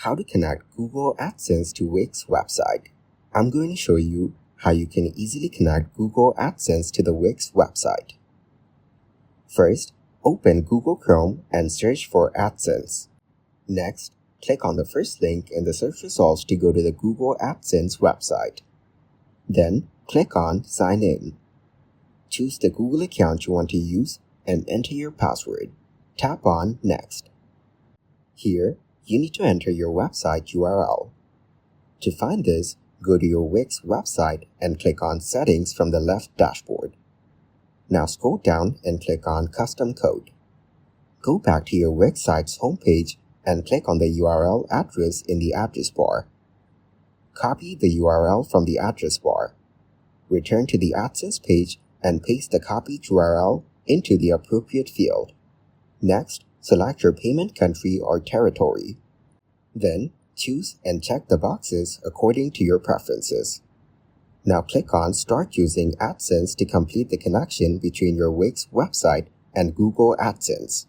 How to connect Google AdSense to Wix website. I'm going to show you how you can easily connect Google AdSense to the Wix website. First, open Google Chrome and search for AdSense. Next, click on the first link in the search results to go to the Google AdSense website. Then, click on Sign In. Choose the Google account you want to use and enter your password. Tap on Next. Here, you need to enter your website URL. To find this, go to your Wix website and click on Settings from the left dashboard. Now scroll down and click on Custom Code. Go back to your Wix site's homepage and click on the URL address in the address bar. Copy the URL from the address bar. Return to the AdSense page and paste the copied URL into the appropriate field. Next, select your payment country or territory. Then, choose and check the boxes according to your preferences. Now click on Start using AdSense to complete the connection between your Wix website and Google AdSense.